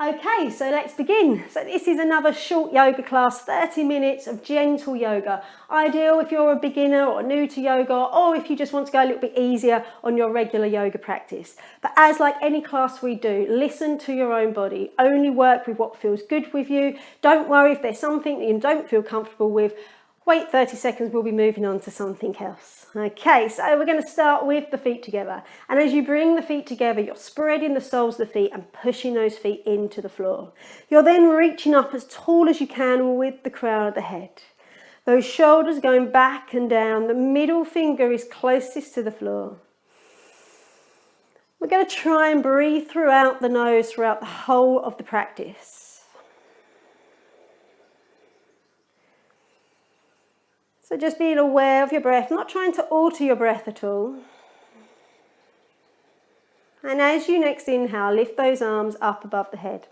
Okay, so let's begin. So this is another short yoga class, 30 minutes of gentle yoga. Ideal if you're a beginner or new to yoga, or if you just want to go a little bit easier on your regular yoga practice. But as like any class we do, listen to your own body. Only work with what feels good with you. Don't worry if there's something that you don't feel comfortable with. Wait 30 seconds, we'll be moving on to something else. Okay, so we're going to start with the feet together. And as you bring the feet together, you're spreading the soles of the feet and pushing those feet into the floor. You're then reaching up as tall as you can with the crown of the head. Those shoulders going back and down. The middle finger is closest to the floor. We're going to try and breathe throughout the nose throughout the whole of the practice. So just being aware of your breath, not trying to alter your breath at all. And as you next inhale, lift those arms up above the head.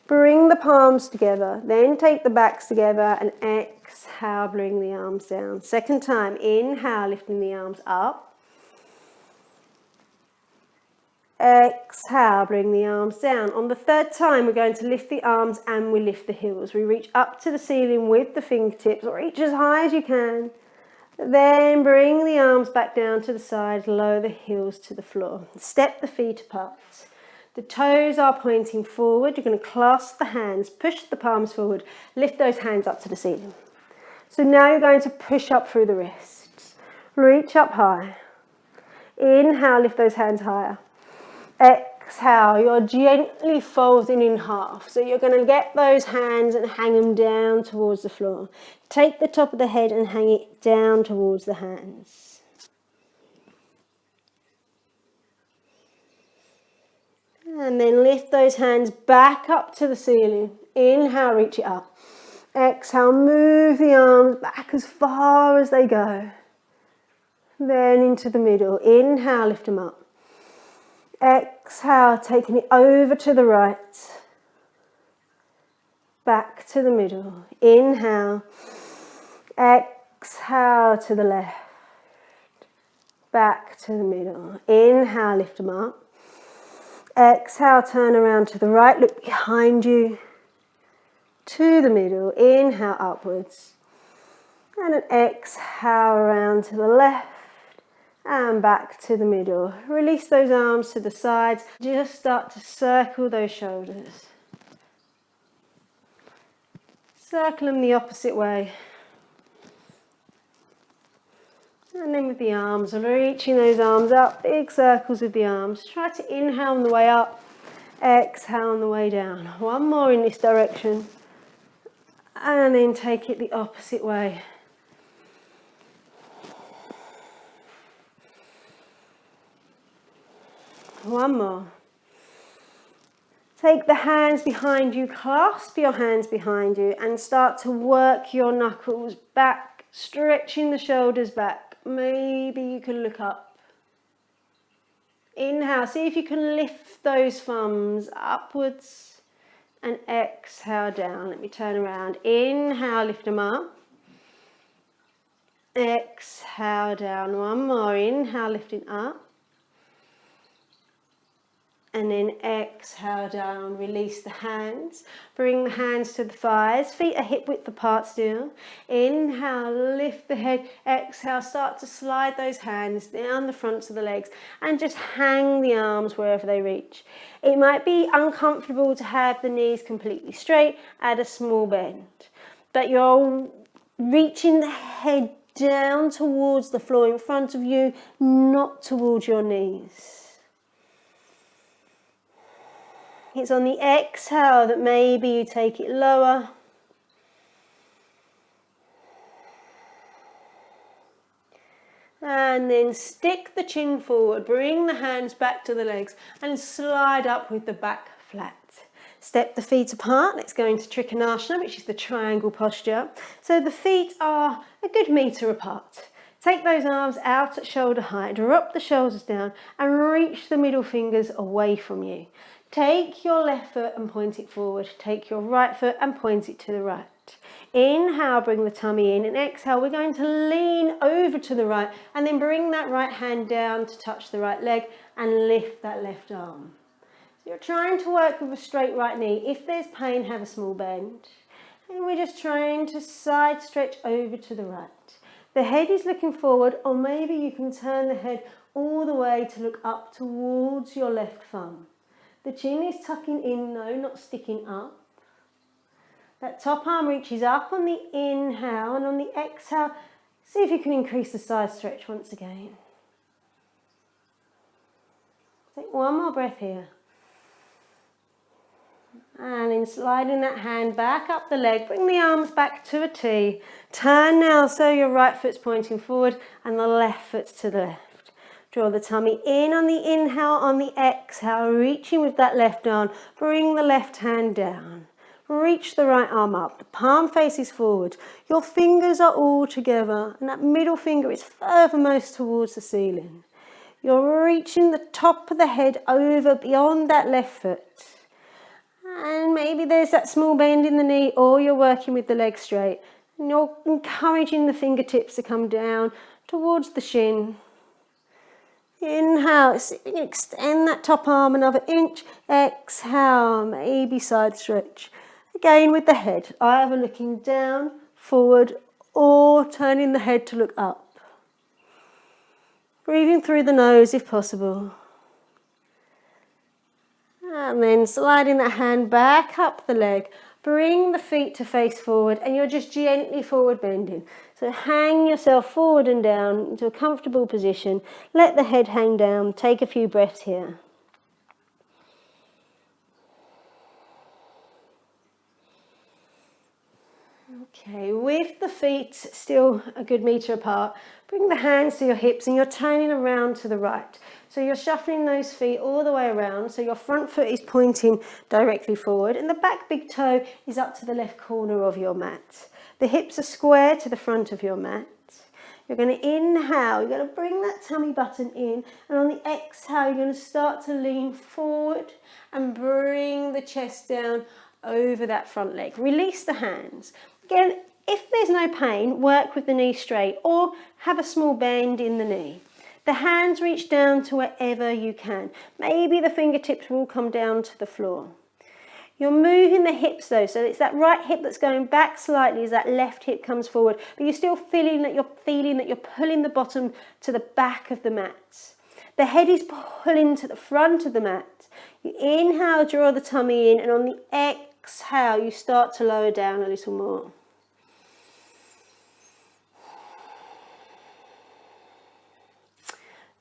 Bring the palms together, then take the backs together and exhale, bring the arms down. Second time, inhale, lifting the arms up. Exhale, bring the arms down. On the third time, we're going to lift the arms and we lift the heels. We reach up to the ceiling with the fingertips, or reach as high as you can. Then bring the arms back down to the side, lower the heels to the floor. Step the feet apart. The toes are pointing forward. You're going to clasp the hands, push the palms forward, lift those hands up to the ceiling. So now you're going to push up through the wrists. Reach up high. Inhale, lift those hands higher. Exhale, you're gently folding in half. So you're going to get those hands and hang them down towards the floor. Take the top of the head and hang it down towards the hands. And then lift those hands back up to the ceiling. Inhale, reach it up. Exhale, move the arms back as far as they go. Then into the middle. Inhale, lift them up. Exhale, taking it over to the right. Back to the middle. Inhale. Exhale to the left. Back to the middle. Inhale, lift them up. Exhale, turn around to the right. Look behind you. To the middle. Inhale, upwards. And an exhale around to the left. And back to the middle. Release those arms to the sides. Just start to circle those shoulders. Circle them the opposite way. And then with the arms, reaching those arms up, big circles with the arms. Try to inhale on the way up, exhale on the way down. One more in this direction. And then take it the opposite way. One more. Take the hands behind you, clasp your hands behind you and start to work your knuckles back, stretching the shoulders back. Maybe you can look up. Inhale, see if you can lift those thumbs upwards and exhale down. Let me turn around. Inhale, lift them up. Exhale down. One more. Inhale, lifting up. And then exhale down, release the hands. Bring the hands to the thighs, feet are hip width apart still. Inhale, lift the head. Exhale, start to slide those hands down the fronts of the legs and just hang the arms wherever they reach. It might be uncomfortable to have the knees completely straight, add a small bend. But you're reaching the head down towards the floor in front of you, not towards your knees. It's on the exhale that maybe you take it lower. And then stick the chin forward, bring the hands back to the legs and slide up with the back flat. Step the feet apart. Let's go into Trikonasana, which is the triangle posture. So the feet are a good metre apart. Take those arms out at shoulder height, drop the shoulders down and reach the middle fingers away from you. Take your left foot and point it forward. Take your right foot and point it to the right. Inhale, bring the tummy in, and exhale, we're going to lean over to the right and then bring that right hand down to touch the right leg and lift that left arm. So you're trying to work with a straight right knee. If there's pain, have a small bend. And we're just trying to side stretch over to the right. The head is looking forward, or maybe you can turn the head all the way to look up towards your left thumb. The chin is tucking in, no, not sticking up. That top arm reaches up on the inhale, and on the exhale, see if you can increase the side stretch once again. Take one more breath here. And then sliding that hand back up the leg, bring the arms back to a T. Turn now so your right foot's pointing forward and the left foot's to the left. Draw the tummy in on the inhale, on the exhale, reaching with that left arm. Bring the left hand down. Reach the right arm up. The palm faces forward. Your fingers are all together and that middle finger is furthermost towards the ceiling. You're reaching the top of the head over beyond that left foot. And maybe there's that small bend in the knee, or you're working with the leg straight. And you're encouraging the fingertips to come down towards the shin. Inhale, extend that top arm another inch. Exhale, maybe side stretch. Again with the head, either looking down, forward, or turning the head to look up. Breathing through the nose if possible. And then sliding that hand back up the leg. Bring the feet to face forward and you're just gently forward bending. So hang yourself forward and down into a comfortable position. Let the head hang down. Take a few breaths here. Okay, with the feet still a good metre apart, bring the hands to your hips and you're turning around to the right. So you're shuffling those feet all the way around, so your front foot is pointing directly forward and the back big toe is up to the left corner of your mat. The hips are square to the front of your mat. You're going to inhale, you're going to bring that tummy button in, and on the exhale you're going to start to lean forward and bring the chest down over that front leg. Release the hands. Again, if there's no pain, work with the knee straight or have a small bend in the knee. The hands reach down to wherever you can. Maybe the fingertips will come down to the floor. You're moving the hips though, so it's that right hip that's going back slightly as that left hip comes forward, but you're still feeling that you're pulling the bottom to the back of the mat. The head is pulling to the front of the mat. You inhale, draw the tummy in, and on the exhale, you start to lower down a little more.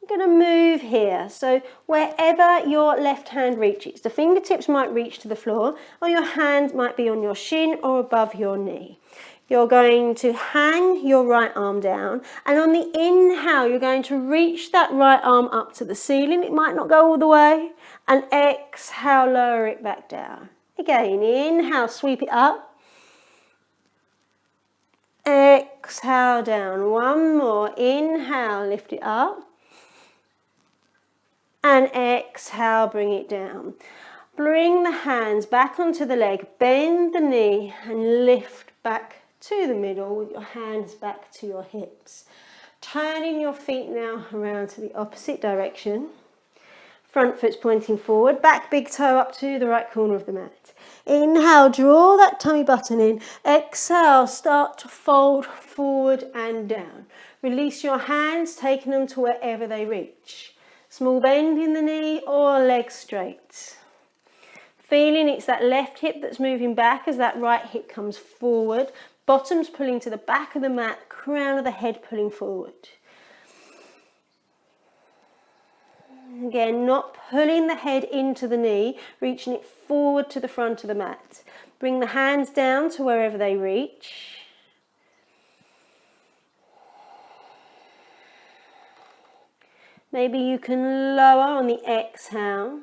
Going to move here, so wherever your left hand reaches, the fingertips might reach to the floor or your hand might be on your shin or above your knee. You're going to hang your right arm down, and on the inhale you're going to reach that right arm up to the ceiling. It might not go all the way, and exhale, lower it back down. Again, inhale, sweep it up. Exhale down. One more. Inhale, lift it up. And exhale, bring it down. Bring the hands back onto the leg, bend the knee and lift back to the middle with your hands back to your hips. Turning your feet now around to the opposite direction. Front foot's pointing forward, back big toe up to the right corner of the mat. Inhale, draw that tummy button in. Exhale, start to fold forward and down. Release your hands, taking them to wherever they reach. Small bend in the knee or leg straight. Feeling it's that left hip that's moving back as that right hip comes forward. Bottom's pulling to the back of the mat, crown of the head pulling forward. Again, not pulling the head into the knee, reaching it forward to the front of the mat. Bring the hands down to wherever they reach. Maybe you can lower on the exhale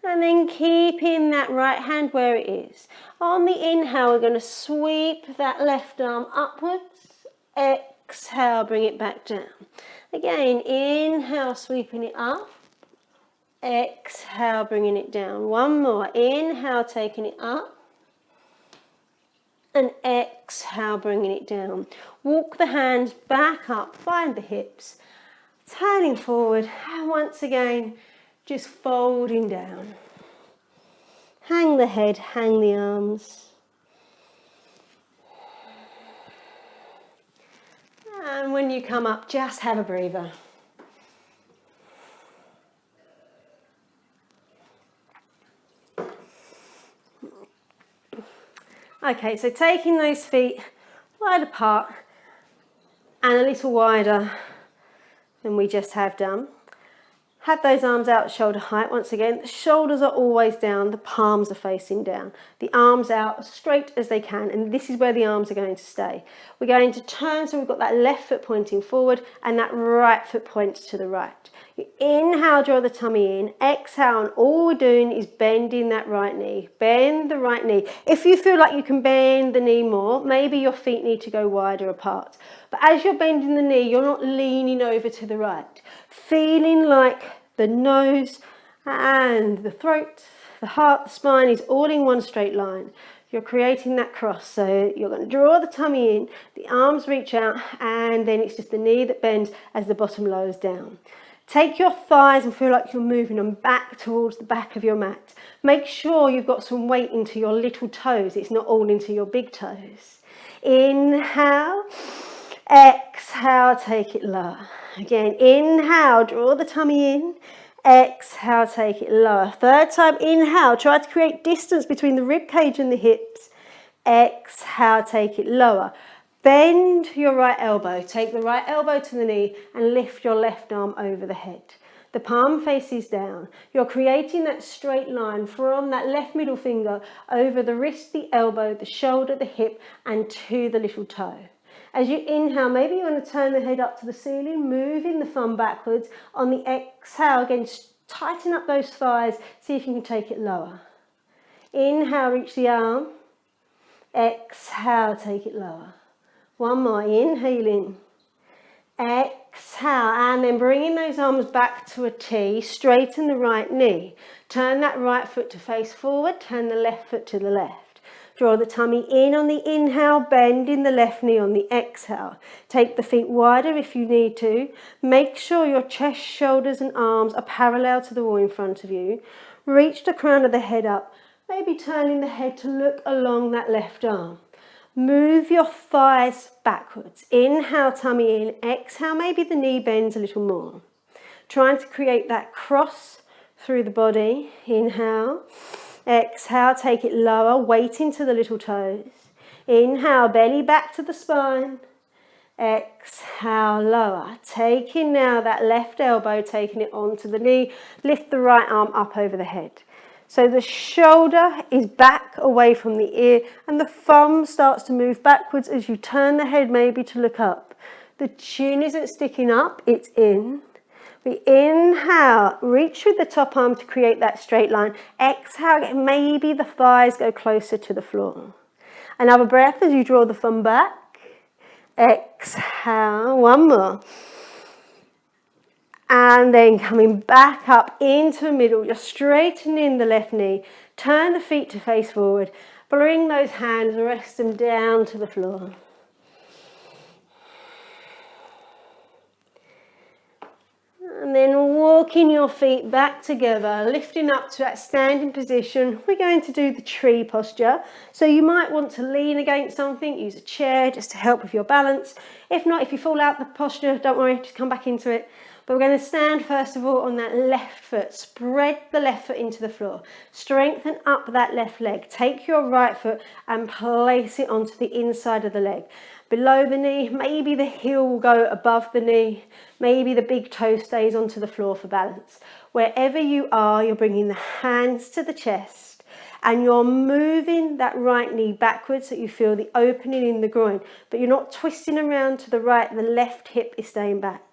and then keeping that right hand where it is. On the inhale, we're going to sweep that left arm upwards. Exhale, bring it back down. Again, inhale, sweeping it up. Exhale, bringing it down. One more. Inhale, taking it up. And exhale, bringing it down. Walk the hands back up, find the hips. Turning forward, and once again, just folding down. Hang the head, hang the arms. And when you come up, just have a breather. Okay, so taking those feet wide apart and a little wider than we just have done. Have those arms out shoulder height. Once again, the shoulders are always down, the palms are facing down. The arms out as straight as they can, and this is where the arms are going to stay. We're going to turn, so we've got that left foot pointing forward and that right foot points to the right. You inhale, draw the tummy in, exhale, and all we're doing is bending that right knee. Bend the right knee. If you feel like you can bend the knee more, maybe your feet need to go wider apart. But as you're bending the knee, you're not leaning over to the right. Feeling like the nose and the throat, the heart, the spine is all in one straight line. You're creating that cross. So you're going to draw the tummy in, the arms reach out, and then it's just the knee that bends as the bottom lowers down. Take your thighs and feel like you're moving them back towards the back of your mat. Make sure you've got some weight into your little toes. It's not all into your big toes. Inhale, exhale, take it lower. Again, inhale, draw the tummy in. Exhale, take it lower. Third time, inhale, try to create distance between the rib cage and the hips. Exhale, take it lower. Bend your right elbow, take the right elbow to the knee and lift your left arm over the head. The palm faces down. You're creating that straight line from that left middle finger over the wrist, the elbow, the shoulder, the hip, and to the little toe. As you inhale, maybe you want to turn the head up to the ceiling, moving the thumb backwards. On the exhale, again, tighten up those thighs, see if you can take it lower. Inhale, reach the arm. Exhale, take it lower. One more, inhaling, exhale, and then bringing those arms back to a T, straighten the right knee. Turn that right foot to face forward, turn the left foot to the left. Draw the tummy in on the inhale, bending the left knee on the exhale. Take the feet wider if you need to. Make sure your chest, shoulders and arms are parallel to the wall in front of you. Reach the crown of the head up, maybe turning the head to look along that left arm. Move your thighs backwards. Inhale, tummy in. Exhale, maybe the knee bends a little more. Trying to create that cross through the body. Inhale. Exhale, take it lower, weight into the little toes. Inhale, belly back to the spine. Exhale, lower. Taking now that left elbow, taking it onto the knee. Lift the right arm up over the head. So the shoulder is back away from the ear and the thumb starts to move backwards as you turn the head maybe to look up. The chin isn't sticking up, it's in. We inhale, reach with the top arm to create that straight line. Exhale, maybe the thighs go closer to the floor. Another breath as you draw the thumb back. Exhale, one more. And then coming back up into the middle, you're straightening the left knee. Turn the feet to face forward. Bring those hands, rest them down to the floor. And then walking your feet back together, lifting up to that standing position. We're going to do the tree posture. So you might want to lean against something, use a chair just to help with your balance. If not, if you fall out the posture, don't worry, just come back into it. But we're going to stand first of all on that left foot. Spread the left foot into the floor. Strengthen up that left leg. Take your right foot and place it onto the inside of the leg. Below the knee, maybe the heel will go above the knee. Maybe the big toe stays onto the floor for balance. Wherever you are, you're bringing the hands to the chest and you're moving that right knee backwards so you feel the opening in the groin. But you're not twisting around to the right. The left hip is staying back.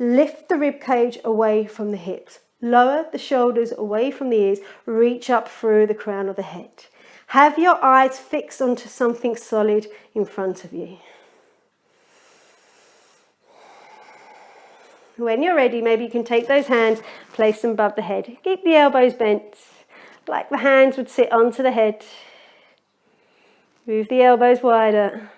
Lift the rib cage away from the hips. Lower the shoulders away from the ears. Reach up through the crown of the head. Have your eyes fixed onto something solid in front of you. When you're ready, maybe you can take those hands, place them above the head. Keep the elbows bent, like the hands would sit onto the head. Move the elbows wider.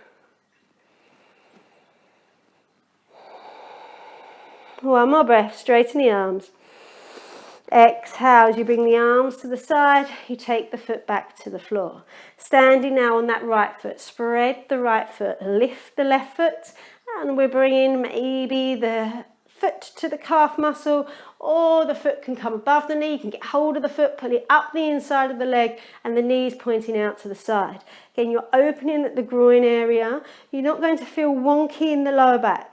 One more breath, straighten the arms. Exhale as you bring the arms to the side, you take the foot back to the floor. Standing now on that right foot, spread the right foot, lift the left foot, and we're bringing maybe the foot to the calf muscle, or the foot can come above the knee. You can get hold of the foot, pull it up the inside of the leg, and the knees pointing out to the side. Again, you're opening at the groin area. You're not going to feel wonky in the lower back.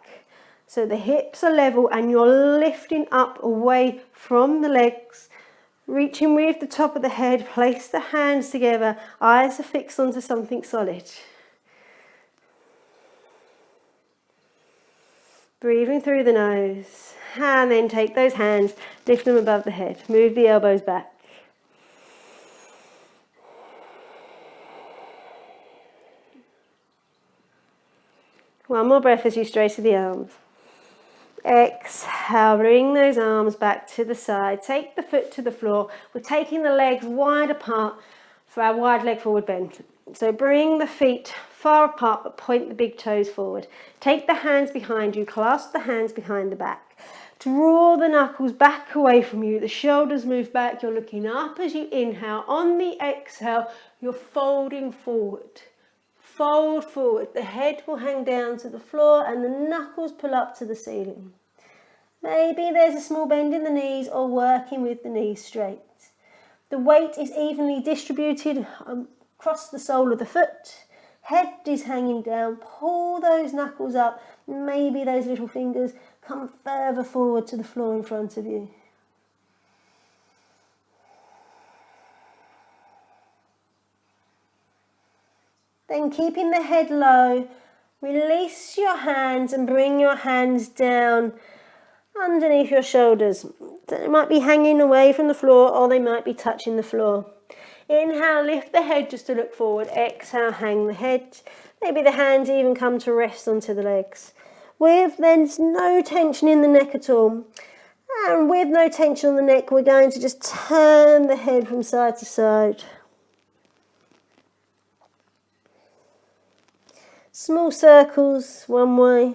So the hips are level and you're lifting up away from the legs, reaching with the top of the head, place the hands together, eyes are fixed onto something solid. Breathing through the nose, and then take those hands, lift them above the head, move the elbows back. One more breath as you straighten the arms. Exhale, bring those arms back to the side. Take the foot to the floor. We're taking the legs wide apart for our wide leg forward bend. So bring the feet far apart but point the big toes forward. Take the hands behind you, clasp the hands behind the back. Draw the knuckles back away from you. The shoulders move back. You're looking up as you inhale. On the exhale, you're folding forward. Fold forward, the head will hang down to the floor and the knuckles pull up to the ceiling. Maybe there's a small bend in the knees or working with the knees straight. The weight is evenly distributed across the sole of the foot. Head is hanging down, pull those knuckles up. Maybe those little fingers come further forward to the floor in front of you. Then keeping the head low, release your hands and bring your hands down underneath your shoulders. They might be hanging away from the floor or they might be touching the floor. Inhale, lift the head just to look forward. Exhale, hang the head. Maybe the hands even come to rest onto the legs. There's no tension in the neck at all. And with no tension on the neck, we're going to just turn the head from side to side. Small circles one way,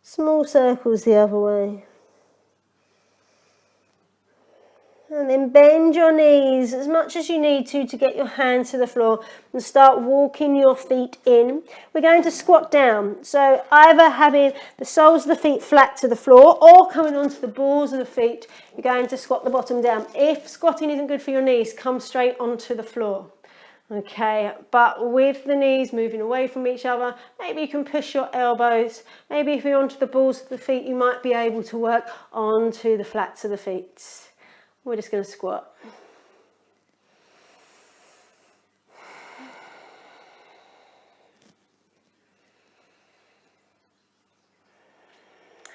small circles the other way. And then bend your knees as much as you need to get your hands to the floor and start walking your feet in. We're going to squat down. So either having the soles of the feet flat to the floor or coming onto the balls of the feet, you're going to squat the bottom down. If squatting isn't good for your knees, come straight onto the floor. Okay, but with the knees moving away from each other, maybe you can push your elbows. Maybe if you're onto the balls of the feet, you might be able to work onto the flats of the feet. We're just going to squat.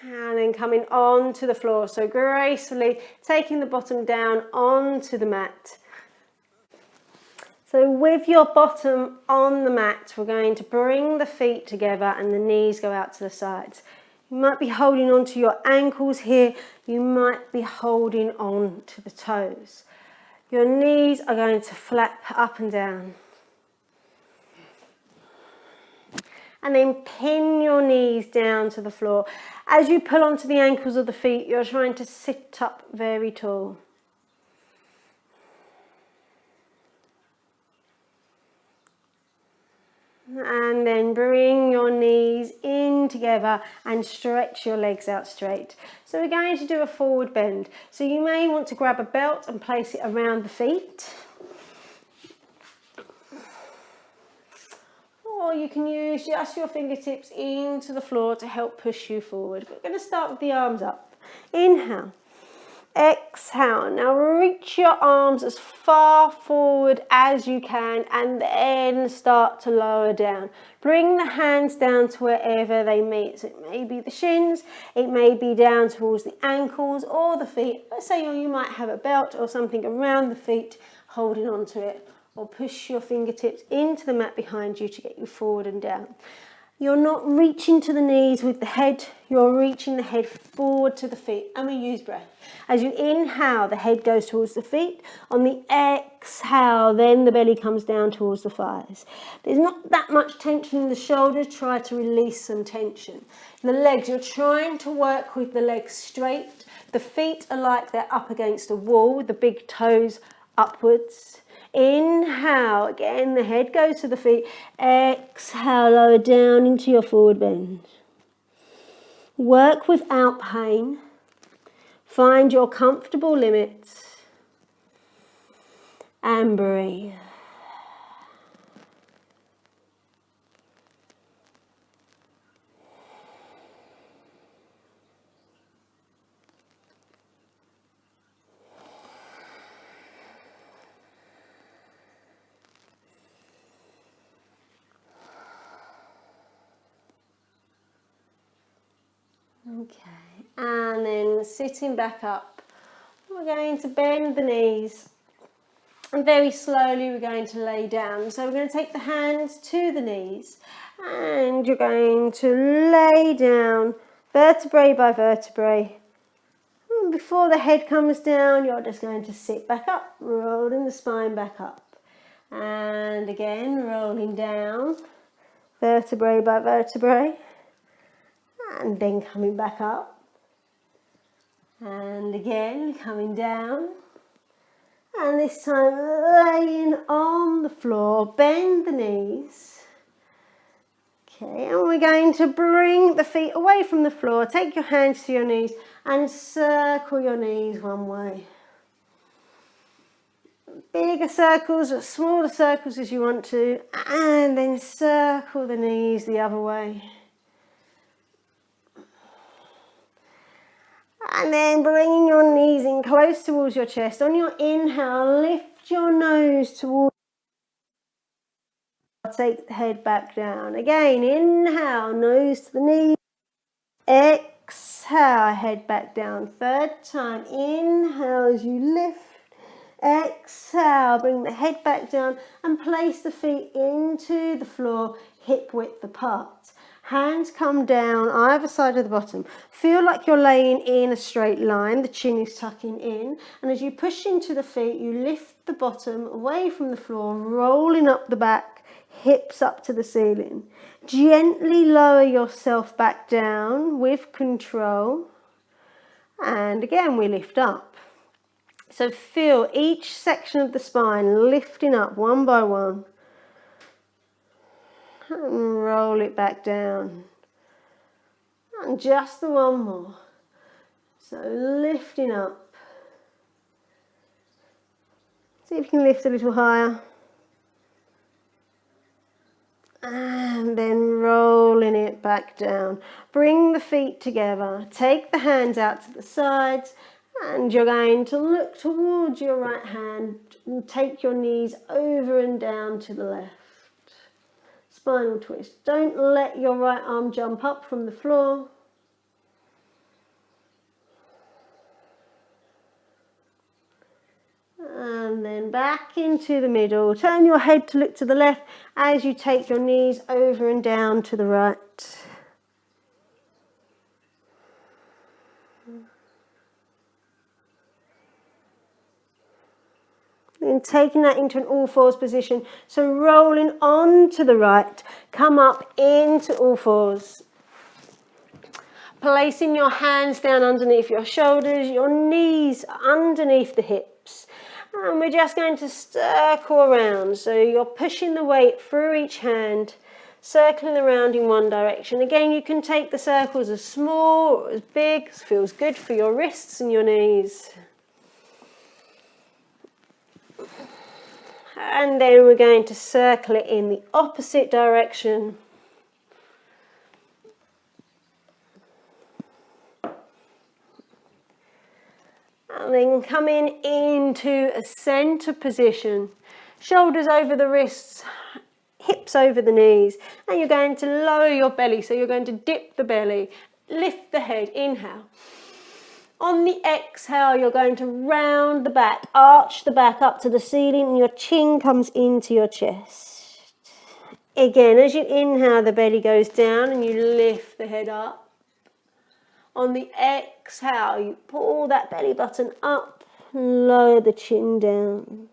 And then coming onto the floor. So gracefully taking the bottom down onto the mat. So with your bottom on the mat, we're going to bring the feet together and the knees go out to the sides. You might be holding on to your ankles here. You might be holding on to the toes. Your knees are going to flap up and down. And then pin your knees down to the floor. As you pull onto the ankles of the feet, you're trying to sit up very tall. And then bring your knees in together and stretch your legs out straight. So we're going to do a forward bend. So you may want to grab a belt and place it around the feet. Or you can use just your fingertips into the floor to help push you forward. We're going to start with the arms up. Inhale. Exhale. Now reach your arms as far forward as you can and then start to lower down. Bring the hands down to wherever they meet. So it may be the shins, it may be down towards the ankles or the feet. Let's say you might have a belt or something around the feet holding onto it. Or push your fingertips into the mat behind you to get you forward and down. You're not reaching to the knees with the head, you're reaching the head forward to the feet. And we use breath. As you inhale, the head goes towards the feet. On the exhale, then the belly comes down towards the thighs. There's not that much tension in the shoulders, try to release some tension. The legs, you're trying to work with the legs straight. The feet are like they're up against a wall with the big toes upwards. Inhale, again, the head goes to the feet. Exhale, lower down into your forward bend. Work without pain. Find your comfortable limits. And breathe. Okay, and then sitting back up, we're going to bend the knees, and very slowly we're going to lay down. So we're going to take the hands to the knees, and you're going to lay down vertebrae by vertebrae. And before the head comes down, you're just going to sit back up, rolling the spine back up. And again, rolling down, vertebrae by vertebrae. And then coming back up, and again coming down, and this time laying on the floor. Bend the knees. Okay, and we're going to bring the feet away from the floor. Take your hands to your knees and circle your knees one way. Bigger circles or smaller circles as you want to, and then circle the knees the other way. And then bringing your knees in close towards your chest. On your inhale, lift your nose towards. Take the head back down. Again, inhale, nose to the knee. Exhale, head back down. Third time, inhale as you lift. Exhale, bring the head back down and place the feet into the floor, hip width apart. Hands come down either side of the bottom. Feel like you're laying in a straight line. The chin is tucking in. And as you push into the feet, you lift the bottom away from the floor, rolling up the back, hips up to the ceiling. Gently lower yourself back down with control. And again, we lift up. So feel each section of the spine lifting up one by one. And roll it back down. And just the one more. So lifting up. See if you can lift a little higher. And then rolling it back down. Bring the feet together. Take the hands out to the sides. And you're going to look towards your right hand and take your knees over and down to the left. Spinal twist. Don't let your right arm jump up from the floor. And then back into the middle. Turn your head to look to the left as you take your knees over and down to the right. And taking that into an all fours position. So rolling on to the right, come up into all fours. Placing your hands down underneath your shoulders, your knees underneath the hips. And we're just going to circle around. So you're pushing the weight through each hand, circling around in one direction. Again, you can take the circles as small or as big as feels good for your wrists and your knees. And then we're going to circle it in the opposite direction. And then coming into a center position. Shoulders over the wrists, hips over the knees. And you're going to lower your belly. So you're going to dip the belly, lift the head, inhale. On the exhale, you're going to round the back, arch the back up to the ceiling, and your chin comes into your chest. Again, as you inhale, the belly goes down and you lift the head up. On the exhale, you pull that belly button up, lower the chin down.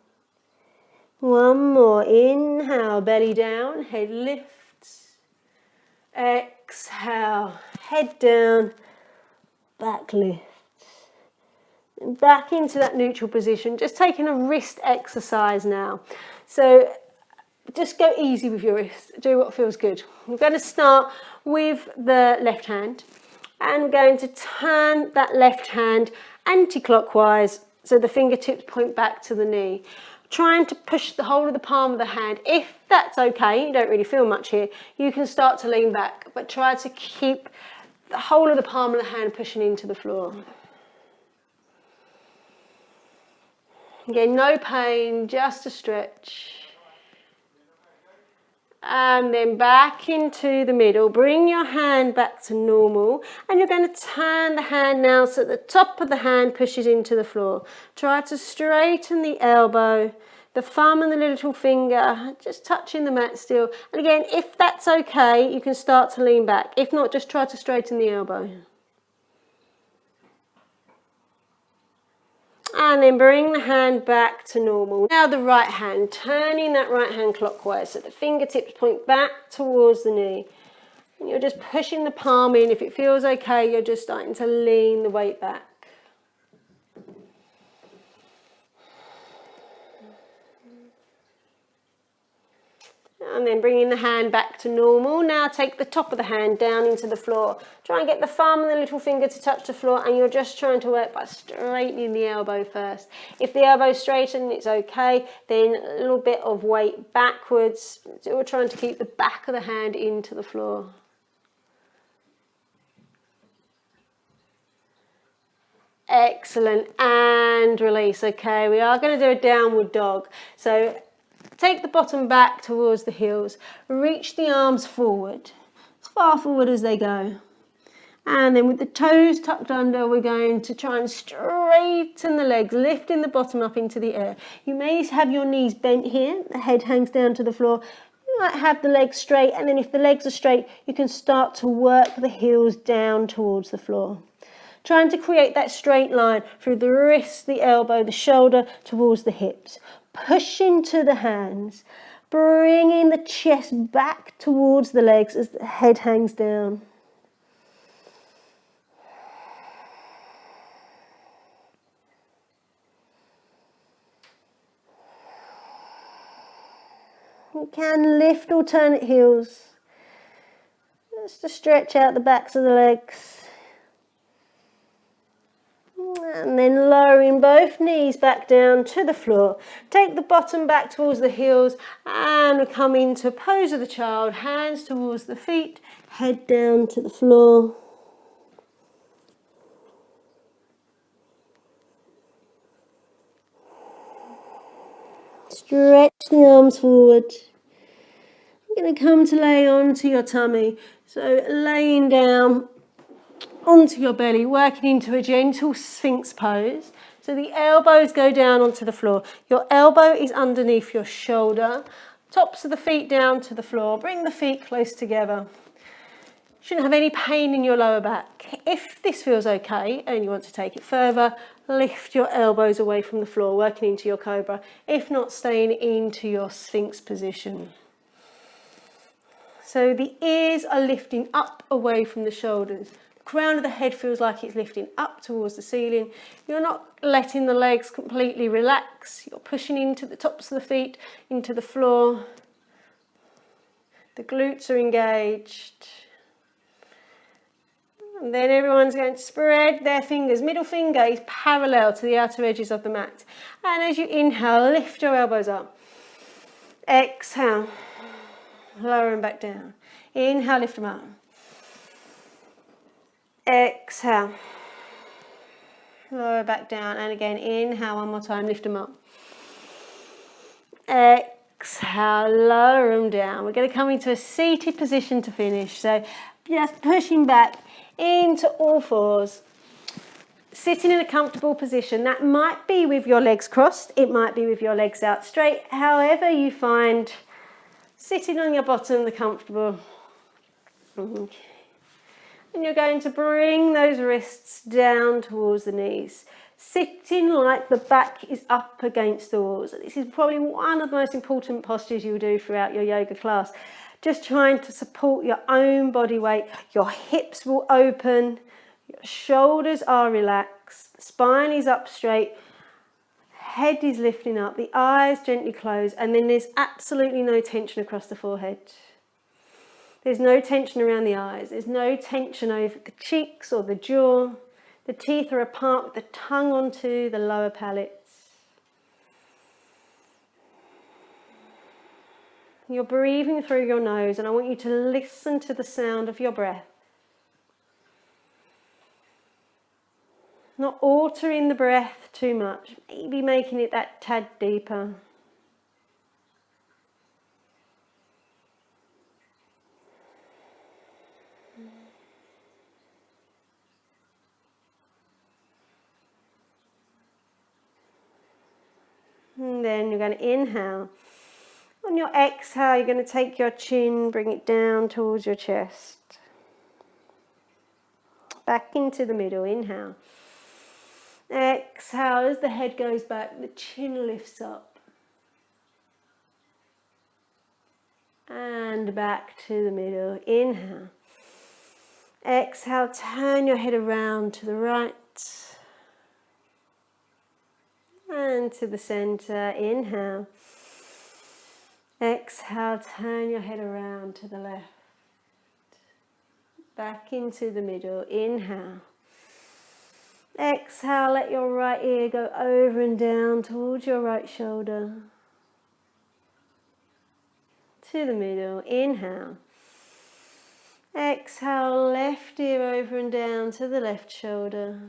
One more. Inhale, belly down, head lifts. Exhale, head down, back lifts. back into that neutral position, just taking a wrist exercise now. So just go easy with your wrist, do what feels good. We're going to start with the left hand, and we're going to turn that left hand anti-clockwise so the fingertips point back to the knee. Trying to push the whole of the palm of the hand. If that's okay, you don't really feel much here, you can start to lean back, but try to keep the whole of the palm of the hand pushing into the floor. Again, no pain, just a stretch. And then back into the middle. Bring your hand back to normal, and you're going to turn the hand now so the top of the hand pushes into the floor. Try to straighten the elbow, the thumb and the little finger just touching the mat still. And again, if that's okay, you can start to lean back. If not, just try to straighten the elbow. And then bring the hand back to normal. Now the right hand, turning that right hand clockwise so the fingertips point back towards the knee. And you're just pushing the palm in. If it feels okay, you're just starting to lean the weight back. And then bringing the hand back to normal. Now take the top of the hand down into the floor. Try and get the thumb and the little finger to touch the floor, and you're just trying to work by straightening the elbow first. If the elbow's straightened, it's okay. Then a little bit of weight backwards. So we're trying to keep the back of the hand into the floor. Excellent. And release. Okay, we are going to do a downward dog. So take the bottom back towards the heels, reach the arms forward, as far forward as they go. And then with the toes tucked under, we're going to try and straighten the legs, lifting the bottom up into the air. You may have your knees bent here, the head hangs down to the floor. You might have the legs straight, and then if the legs are straight, you can start to work the heels down towards the floor. Trying to create that straight line through the wrist, the elbow, the shoulder, towards the hips. Push into the hands, bringing the chest back towards the legs as the head hangs down. You can lift alternate heels, just to stretch out the backs of the legs. And then lowering both knees back down to the floor. Take the bottom back towards the heels, and we come into pose of the child, hands towards the feet, head down to the floor. Stretch the arms forward. You're going to come to lay onto your tummy. So laying down onto your belly, working into a gentle Sphinx pose. So the elbows go down onto the floor. Your elbow is underneath your shoulder. Tops of the feet down to the floor. Bring the feet close together. Shouldn't have any pain in your lower back. If this feels okay and you want to take it further, lift your elbows away from the floor, working into your cobra. If not, staying into your Sphinx position. So the ears are lifting up away from the shoulders. Crown of the head feels like it's lifting up towards the ceiling. You're not letting the legs completely relax. You're pushing into the tops of the feet, into the floor. The glutes are engaged. And then everyone's going to spread their fingers. Middle finger is parallel to the outer edges of the mat. And as you inhale, lift your elbows up. Exhale. Lower them back down. Inhale, lift them up. Exhale, lower back down, and again inhale one more time, lift them up. Exhale, lower them down. We're going to come into a seated position to finish, so just pushing back into all fours, sitting in a comfortable position. That might be with your legs crossed, it might be with your legs out straight, however you find sitting on your bottom the comfortable. Okay. And you're going to bring those wrists down towards the knees, sitting like the back is up against the walls. This is probably one of the most important postures you'll do throughout your yoga class. Just trying to support your own body weight. Your hips will open, your Shoulders are relaxed, spine is up straight, head is lifting up, the eyes gently close, and then there's absolutely no tension across the forehead. There's no tension around the eyes, there's no tension over the cheeks or the jaw. The teeth are apart with the tongue onto the lower palate. You're breathing through your nose, and I want you to listen to the sound of your breath. Not altering the breath too much, maybe making it that tad deeper. And then you're going to inhale. On your exhale, you're going to take your chin, bring it down towards your chest. Back into the middle, inhale. Exhale, as the head goes back, the chin lifts up. And back to the middle, inhale. Exhale, turn your head around to the right. And to the center, inhale. Exhale, turn your head around to the left. Back into the middle, inhale. Exhale, let your right ear go over and down towards your right shoulder. To the middle, inhale. Exhale, left ear over and down to the left shoulder.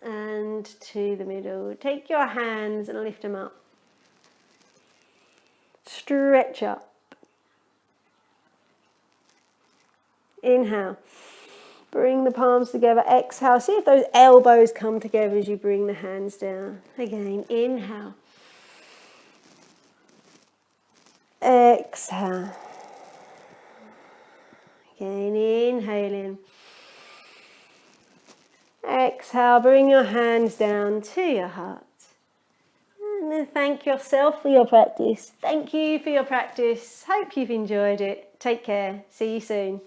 And to the middle. Take your hands and lift them up. Stretch up. Inhale. Bring the palms together. Exhale. See if those elbows come together as you bring the hands down. Again, inhale. Exhale. Again, inhaling. Exhale. Bring your hands down to your heart. And then thank yourself for your practice. Thank you for your practice. Hope you've enjoyed it. Take care. See you soon.